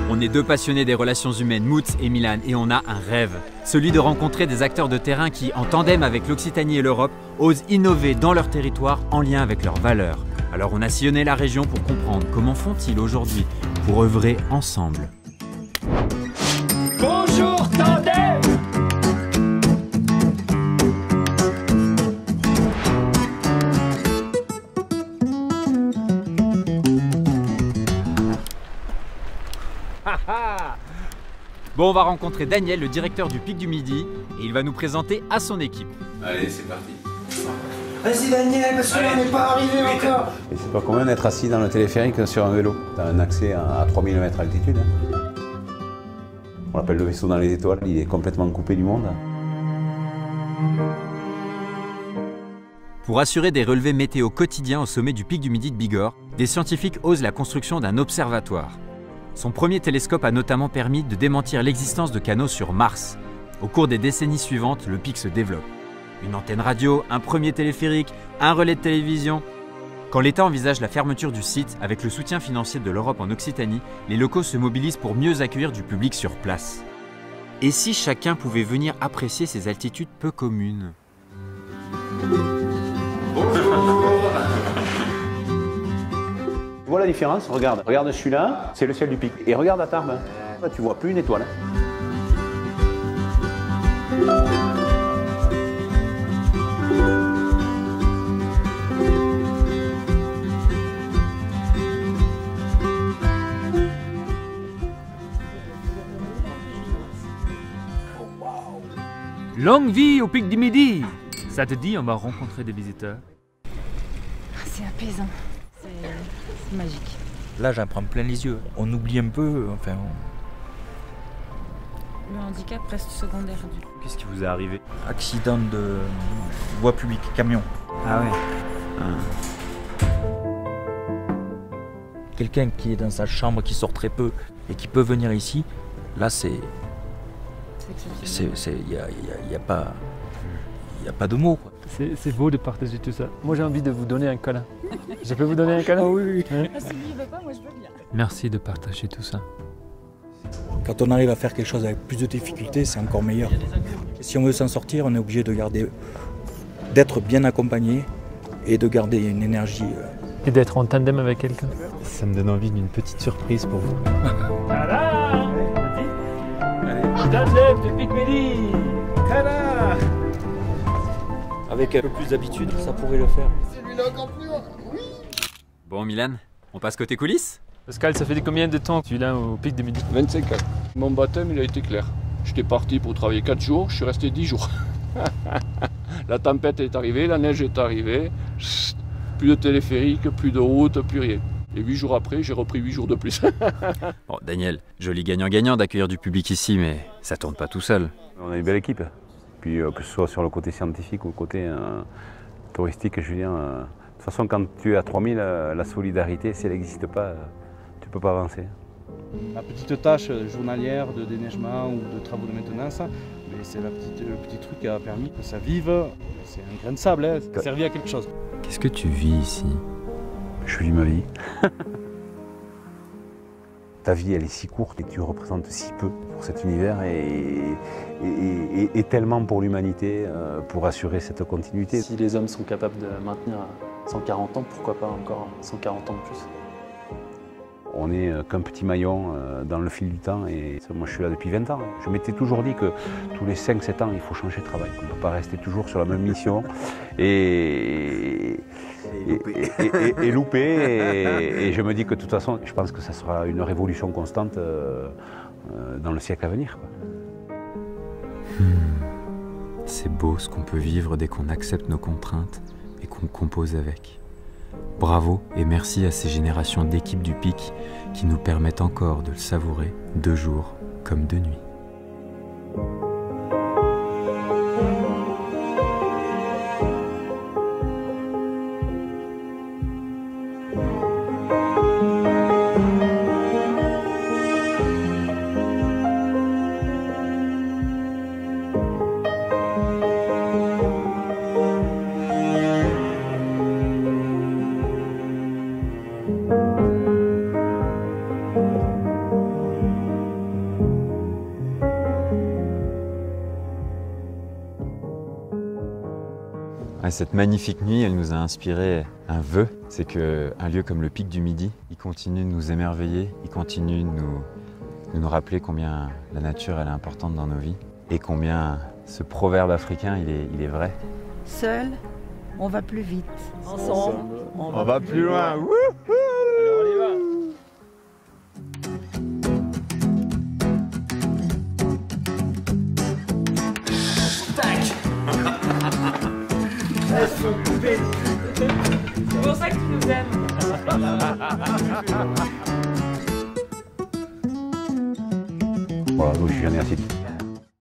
On est deux passionnés des relations humaines, Moots et Milan, et on a un rêve. Celui de rencontrer des acteurs de terrain qui, en tandem avec l'Occitanie et l'Europe, osent innover dans leur territoire en lien avec leurs valeurs. Alors on a sillonné la région pour comprendre comment font-ils aujourd'hui pour œuvrer ensemble. Bonjour Tandem! Bon, on va rencontrer Daniel, le directeur du Pic du Midi, et il va nous présenter à son équipe. Allez, c'est parti. Vas-y Daniel, parce que là on n'est pas arrivé encore. Et c'est pas commun d'être assis dans le téléphérique sur un vélo. T'as un accès à 3000 mètres d'altitude. On l'appelle le vaisseau dans les étoiles, il est complètement coupé du monde. Pour assurer des relevés météo quotidiens au sommet du Pic du Midi de Bigorre, des scientifiques osent la construction d'un observatoire. Son premier télescope a notamment permis de démentir l'existence de canaux sur Mars. Au cours des décennies suivantes, le pic se développe. Une antenne radio, un premier téléphérique, un relais de télévision. Quand l'État envisage la fermeture du site, avec le soutien financier de l'Europe en Occitanie, les locaux se mobilisent pour mieux accueillir du public sur place. Et si chacun pouvait venir apprécier ces altitudes peu communes? Tu vois la différence? Regarde celui-là, c'est le ciel du pic. Et regarde à Tarbes, là, tu vois plus une étoile. Longue vie au Pic du Midi! Ça te dit, on va rencontrer des visiteurs? C'est apaisant, c'est magique. Là, j'en prends plein les yeux. On oublie un peu, enfin... Le handicap reste secondaire. Qu'est-ce qui vous est arrivé? Accident de voie publique, camion. Ah ouais. Quelqu'un qui est dans sa chambre, qui sort très peu et qui peut venir ici, là, c'est... Il n'y a pas de mots, quoi. C'est beau de partager tout ça. Moi j'ai envie de vous donner un câlin. Je peux vous donner un câlin? Oui. Si lui il veut pas, moi je veux bien. Merci de partager tout ça. Quand on arrive à faire quelque chose avec plus de difficultés, c'est encore meilleur. Si on veut s'en sortir, on est obligé d'être bien accompagné et de garder une énergie. Et d'être en tandem avec quelqu'un. Ça me donne envie d'une petite surprise pour vous. Tada! Tandem de Pic Midi! Tada! Avec un peu plus d'habitude, ça pourrait le faire. Bon Milan, on passe côté coulisses? Pascal, ça fait combien de temps que tu es là au Pic du Midi? 25 ans. Mon baptême, il a été clair. J'étais parti pour travailler 4 jours, je suis resté 10 jours. La tempête est arrivée, la neige est arrivée. Plus de téléphérique, plus de route, plus rien. Et 8 jours après, j'ai repris 8 jours de plus. Bon Daniel, joli gagnant-gagnant d'accueillir du public ici, mais ça tourne pas tout seul. On a une belle équipe. Puis que ce soit sur le côté scientifique ou le côté touristique, je veux dire, de toute façon, quand tu es à 3000, la solidarité, si elle n'existe pas, tu ne peux pas avancer. La petite tâche journalière de déneigement ou de travaux de maintenance, mais c'est le petit truc qui a permis que ça vive. C'est un grain de sable, hein, ça a servi à quelque chose. Qu'est-ce que tu vis ici? Je vis ma vie. Ta vie, elle est si courte et tu représentes si peu pour cet univers et tellement pour l'humanité, pour assurer cette continuité. Si les hommes sont capables de maintenir 140 ans, pourquoi pas encore 140 ans de plus? On n'est qu'un petit maillon dans le fil du temps et moi je suis là depuis 20 ans. Je m'étais toujours dit que tous les 5-7 ans il faut changer de travail. On ne peut pas rester toujours sur la même mission et louper. Et je me dis que de toute façon je pense que ça sera une révolution constante dans le siècle à venir. C'est beau ce qu'on peut vivre dès qu'on accepte nos contraintes et qu'on compose avec. Bravo et merci à ces générations d'équipes du Pic qui nous permettent encore de le savourer de jour comme de nuit. Cette magnifique nuit, elle nous a inspiré un vœu, c'est qu'un lieu comme le Pic du Midi, il continue de nous émerveiller, il continue de nous rappeler combien la nature elle est importante dans nos vies et combien ce proverbe africain il est vrai. Seul, on va plus vite. Ensemble, on va plus loin. Alors on y va. C'est pour ça que tu nous aimes. Voilà, donc je viens assez